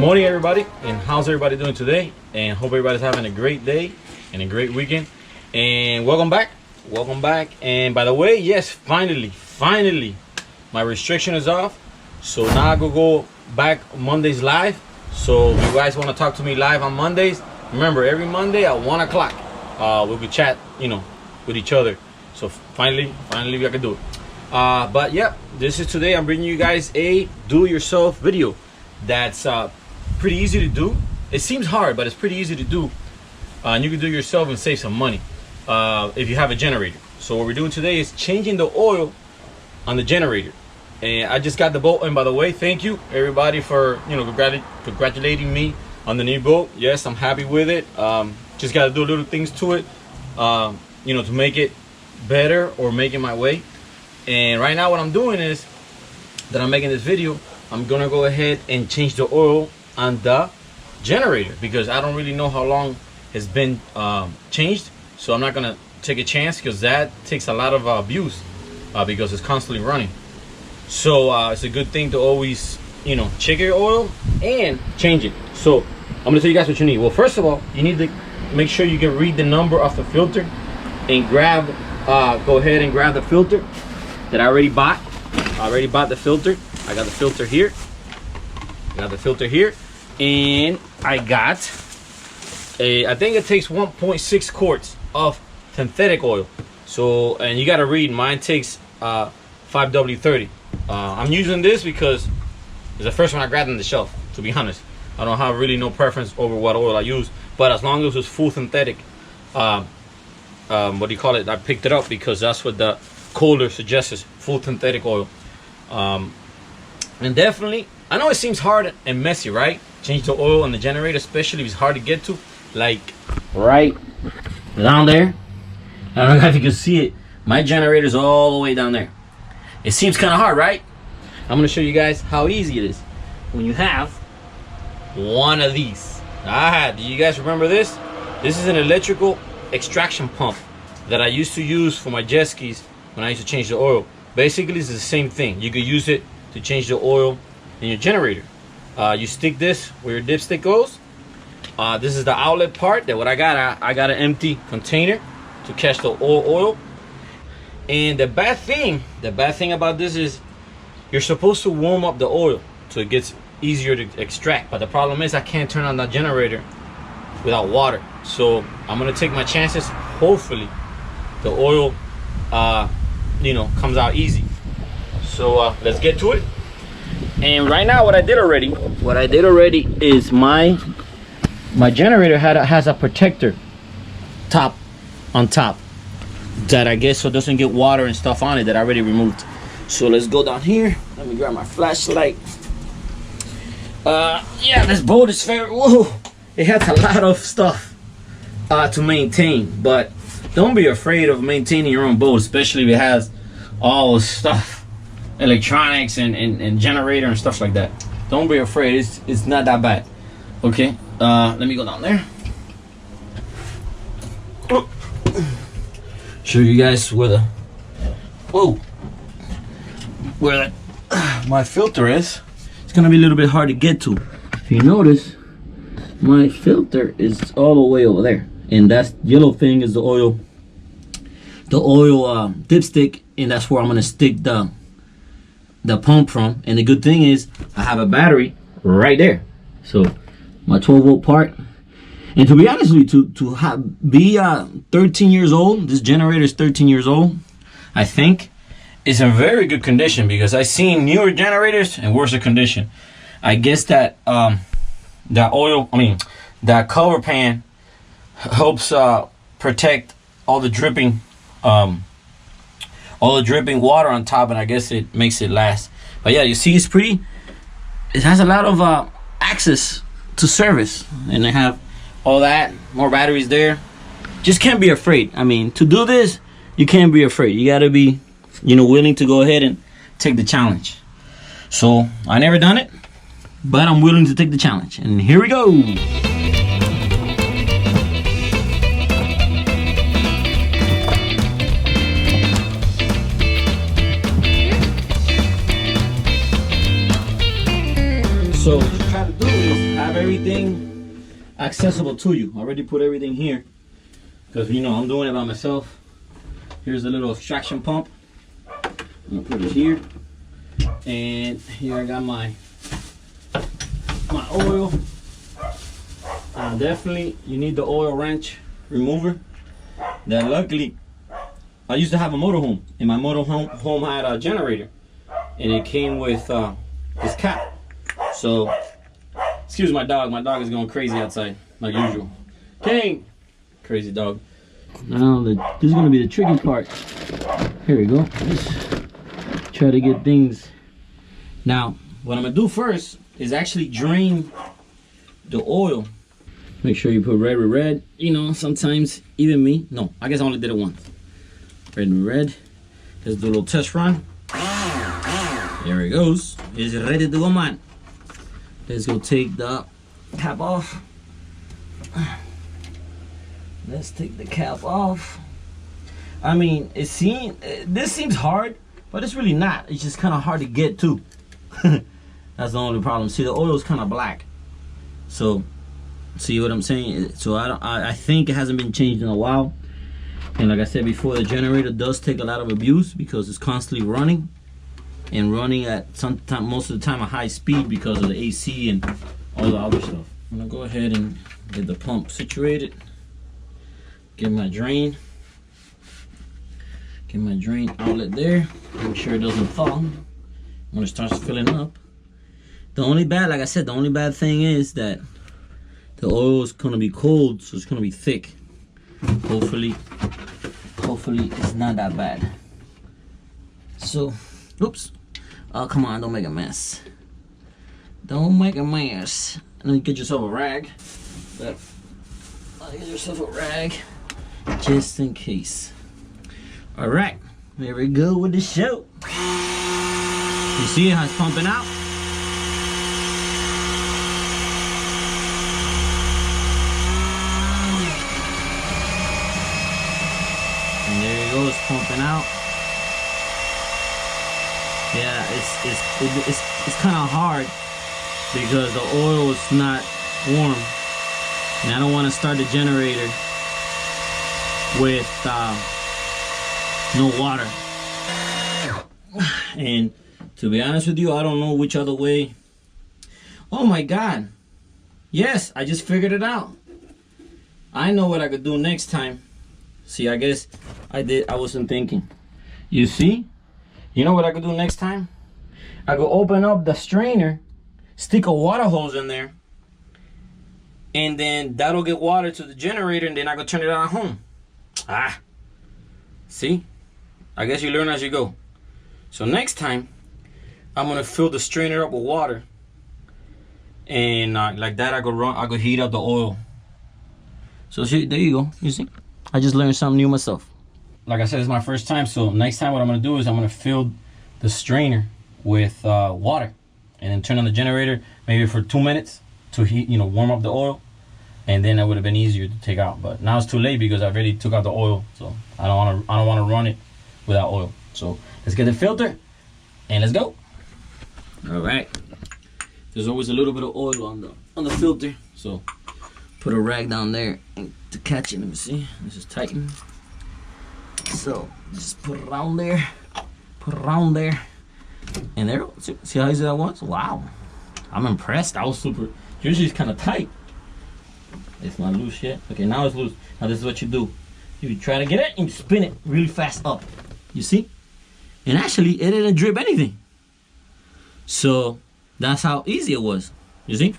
morning, everybody, and how's everybody doing today? And hope everybody's having a great day and a great weekend. And welcome back. And by the way, yes, finally, my restriction is off. So now I go back Mondays live. So if you guys want to talk to me live on Mondays, remember every Monday at 1 o'clock, we'll be chat, with each other. So finally we can do it. But yeah, this is today. I'm bringing you guys a do-it-yourself video. That's pretty easy to do. It seems hard, but it's pretty easy to do. And you can do it yourself and save some money if you have a generator. So what we're doing today is changing the oil on the generator. And I just got the boat. And by the way, thank you everybody for congratulating me on the new boat. Yes, I'm happy with it. Just got to do little things to it, to make it better or make it my way. And right now what I'm doing is that I'm making this video. I'm gonna go ahead and change the oil on the generator because I don't really know how long it's been changed. So I'm not gonna take a chance because that takes a lot of abuse because it's constantly running. So it's a good thing to always check your oil and change it. So I'm gonna tell you guys what you need. Well, first of all, you need to make sure you can read the number of the filter and go ahead and grab the filter that I already bought. I already bought the filter. I got the filter here. And I got I think it takes 1.6 quarts of synthetic oil. So, and you got to read, mine takes 5W30. I'm using this because it's the first one I grabbed on the shelf, to be honest. I don't have really no preference over what oil I use, but as long as it's full synthetic, I picked it up because that's what the kohler suggests, full synthetic oil. And definitely, I know it seems hard and messy, right? Change the oil on the generator, especially if it's hard to get to, like right down there. I don't know if you can see it. My generator's all the way down there. It seems kind of hard, right? I'm gonna show you guys how easy it is when you have one of these. Do you guys remember this? This is an electrical extraction pump that I used to use for my jet skis when I used to change the oil. Basically, it's the same thing. You could use it to change the oil in your generator. You stick this where your dipstick goes. This is the outlet part that what I got. I got an empty container to catch the oil. And the bad thing about this is you're supposed to warm up the oil so it gets easier to extract. But the problem is I can't turn on that generator without water. So I'm gonna take my chances. Hopefully the oil comes out easy. So let's get to it. And right now what I did already is my generator has a protector top on top that I guess so it doesn't get water and stuff on it that I already removed. So let's go down here. Let me grab my flashlight. This boat is very it has a lot of stuff to maintain, but don't be afraid of maintaining your own boat, especially if it has all the stuff, electronics and generator and stuff like that. Don't be afraid. It's not that bad. Okay, let me go down there. Show you guys where my filter is. It's gonna be a little bit hard to get to. If you notice, my filter is all the way over there, and that yellow thing is the oil dipstick, and that's where I'm gonna stick the pump from. And the good thing is I have a battery right there. So my 12-volt part. And to be honest with you, to be 13 years old, this generator is 13 years old, I think it's in very good condition because I've seen newer generators in worse condition. I guess that that cover pan helps protect all the dripping water on top, and I guess it makes it last. But yeah, you see, it's pretty. It has a lot of access to service, and they have all that, more batteries there. Just can't be afraid. I mean, to do this, you can't be afraid. You got to be, willing to go ahead and take the challenge. So I never done it, but I'm willing to take the challenge. And here we go. So what you try to do is everything accessible to you. I already put everything here because you know I'm doing it by myself. Here's a little extraction pump. I'm gonna put it here, and here I got my oil. Definitely you need the oil wrench remover. That luckily I used to have a motorhome, and my motorhome had a generator, and it came with this cap. So excuse my dog. My dog is going crazy outside like usual. King, crazy dog. Now this is gonna be the tricky part. Here we go. Let's try to get things. Now what I'm gonna do first is actually drain the oil. Make sure you put red with red. You know, sometimes even me. No, I guess I only did it once. Red with red. Let's do a little test run. There it goes. It's ready to go, man. Let's go take the cap off. Let's take the cap off. I mean, this seems hard, but it's really not. It's just kind of hard to get to. That's the only problem. See, the oil is kind of black. So, see what I'm saying? So I think it hasn't been changed in a while. And like I said before, the generator does take a lot of abuse because it's constantly running. And running at most of the time a high speed because of the AC and all the other stuff. I'm gonna go ahead and get the pump situated. Get my drain. Get my drain outlet there. Make sure it doesn't fall when it starts filling up. The only bad, like I said, the only bad thing is that the oil is gonna be cold, so it's gonna be thick. Hopefully it's not that bad. So, oops. Oh, come on, don't make a mess. Don't make a mess. And then get yourself a rag. Get yourself a rag just in case. All right, there we go with the show. You see how it's pumping out? And there it goes, pumping out. Yeah, it's kind of hard because the oil is not warm, and I don't want to start the generator with no water. And to be honest with you, I don't know which other way. Oh my God! Yes, I just figured it out. I know what I could do next time. See, I guess I wasn't thinking. You see? You know what I could do next time? I could open up the strainer, stick a water hose in there, and then that'll get water to the generator, and then I could turn it on at home. See? I guess you learn as you go. So next time, I'm gonna fill the strainer up with water, and like that I could heat up the oil. So see, there you go. You see? I just learned something new myself. Like I said, it's my first time, so next time what I'm gonna do is I'm gonna fill the strainer with water, and then turn on the generator maybe for 2 minutes to heat, warm up the oil, and then that would have been easier to take out. But now it's too late because I already took out the oil, so I don't want to run it without oil. So let's get the filter and let's go. All right. There's always a little bit of oil on the filter, so put a rag down there to catch it. Let me see. This is tighten. So just put it around there, and there. See how easy that was? Wow, I'm impressed. That was super. Usually it's kind of tight. It's not loose yet. Okay, now it's loose. Now this is what you do. You try to get it and you spin it really fast up. You see? And actually, it didn't drip anything. So that's how easy it was. You see?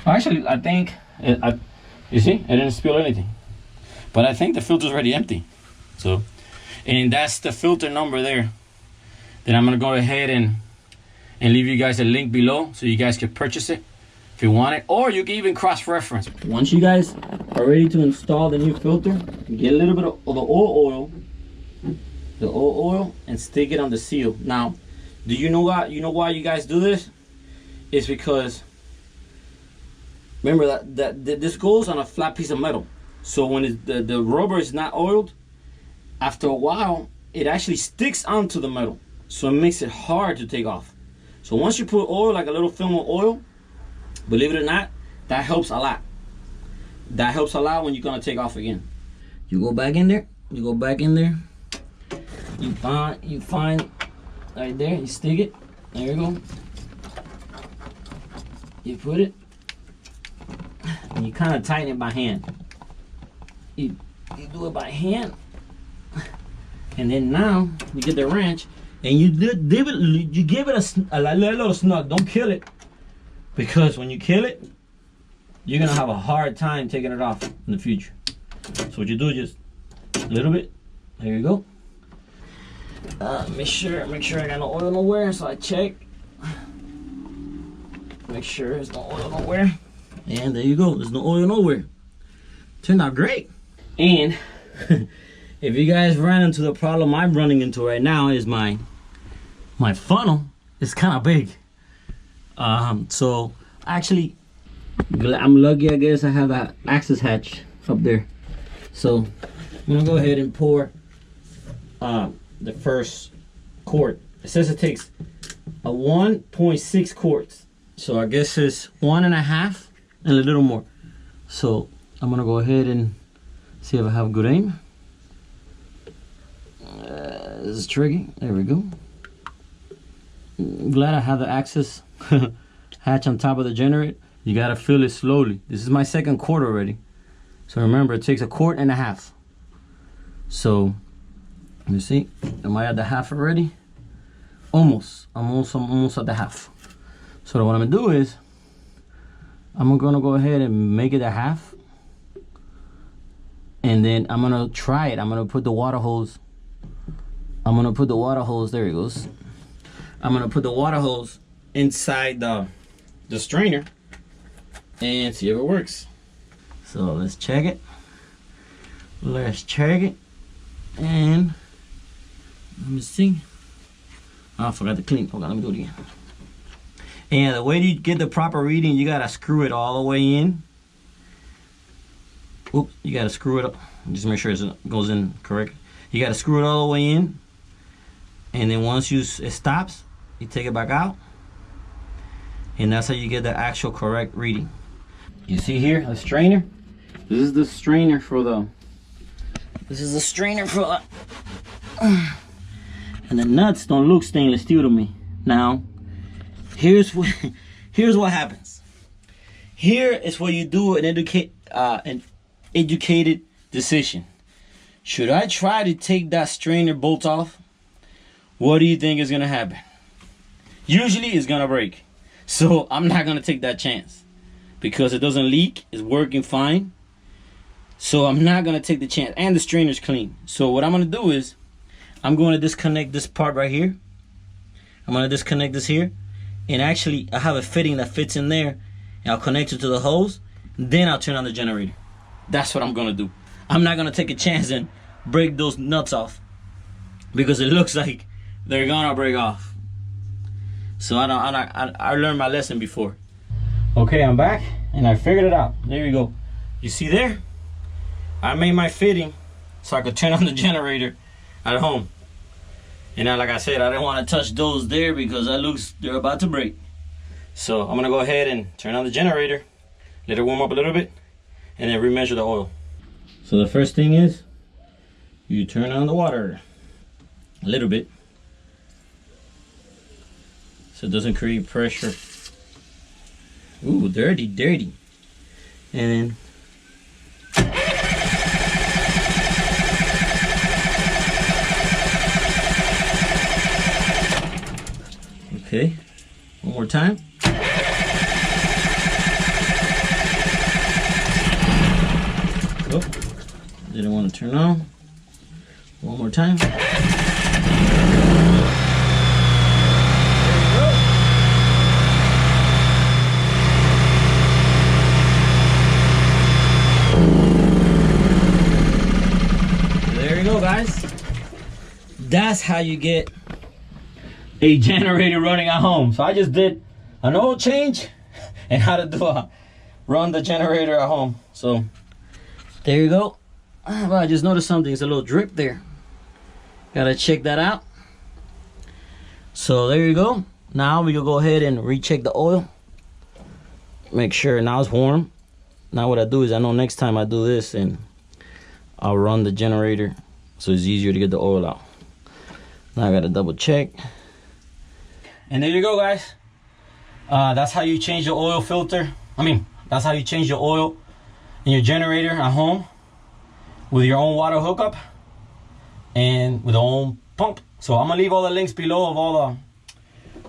Actually, I think you see, it didn't spill anything. But I think the filter's already empty. So, and that's the filter number there. Then I'm gonna go ahead and leave you guys a link below so you guys can purchase it if you want it, or you can even cross-reference. Once you guys are ready to install the new filter, get a little bit of the oil, and stick it on the seal. Now, do you know why? You know why you guys do this? It's because remember that this goes on a flat piece of metal. So when the rubber is not oiled, after a while, it actually sticks onto the metal. So it makes it hard to take off. So once you put oil, like a little film of oil, believe it or not, That helps a lot. That helps a lot when you're gonna take off again. You go back in there. You go back in there. You find right there. You stick it. There you go. You put it. And you kind of tighten it by hand. You do it by hand. And then now you get the wrench and you give it a little snug. Don't kill it, because when you kill it, you're gonna have a hard time taking it off in the future. So what you do is just a little bit. There you go. Make sure I got no oil nowhere. So I check. Make sure there's no oil nowhere. And there you go. There's no oil nowhere. Turned out great. And if you guys ran into the problem I'm running into right now, is my funnel is kind of big. So actually, I'm lucky, I guess I have that access hatch up there. So I'm gonna go ahead and pour the first quart. It says it takes a 1.6 quarts. So I guess it's 1.5 and a little more. So I'm gonna go ahead and see if I have good aim. This is tricky. There we go. I'm glad I have the access hatch on top of the generator. You gotta fill it slowly. This is my second quart already. So remember, it takes a 1.5 quarts. So let me see. Am I at the half already? Almost. I'm almost at the half. So what I'm gonna do is I'm gonna go ahead and make it a half. And then I'm gonna try it. I'm gonna put the water hose. There it goes. I'm gonna put the water hose inside the strainer and see if it works. So let's check it. And let me see. Oh, I forgot to clean. Hold on, let me do it again. And the way you get the proper reading, you gotta screw it all the way in. Oops, you gotta screw it up. Just make sure it goes in correct. You gotta screw it all the way in. And then once it stops, you take it back out. And that's how you get the actual correct reading. You see here, the strainer? This is the strainer for the... And the nuts don't look stainless steel to me. Now, here's what happens. Here is where you do an educated decision. Should I try to take that strainer bolt off? What do you think is gonna happen? Usually it's gonna break. So I'm not gonna take that chance because it doesn't leak, it's working fine. So I'm not gonna take the chance, and the strainer's clean. So what I'm gonna do is I'm going to disconnect this part right here. I'm gonna disconnect this here, and actually I have a fitting that fits in there, and I'll connect it to the hose. Then I'll turn on the generator. That's what I'm gonna do. I'm not gonna take a chance and break those nuts off because it looks like they're gonna break off. So I learned my lesson before. Okay, I'm back and I figured it out. There you go. You see there? I made my fitting so I could turn on the generator at home. And now, like I said, I didn't want to touch those there because they're about to break. So I'm gonna go ahead and turn on the generator, let it warm up a little bit, and then remeasure the oil. So the first thing is you turn on the water a little bit so it doesn't create pressure. Ooh, dirty. And then okay, one more time. Oh, didn't want to turn on. One more time. There you go, guys. That's how you get a generator running at home. So I just did an oil change and how to run the generator at home. So there you go. Well, I just noticed something. It's a little drip there. Gotta check that out. So there you go. Now we can go ahead and recheck the oil. make sure now it's warm. Now what I do is I know next time I do this, and I'll run the generator so it's easier to get the oil out. Now I gotta double check. And there you go, guys. That's how you change the oil filter. That's how you change the oil in your generator at home with your own water hookup and with your own pump. So I'm gonna leave all the links below of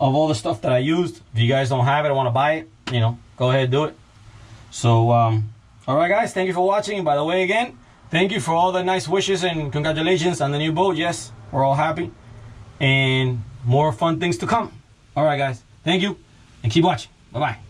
all the stuff that I used. If you guys don't have it or want to buy it, you know, go ahead and do it. So all right, guys, thank you for watching. By the way, again, thank you for all the nice wishes and congratulations on the new boat. Yes, we're all happy, and more fun things to come. All right, guys, thank you, and keep watching. Bye bye.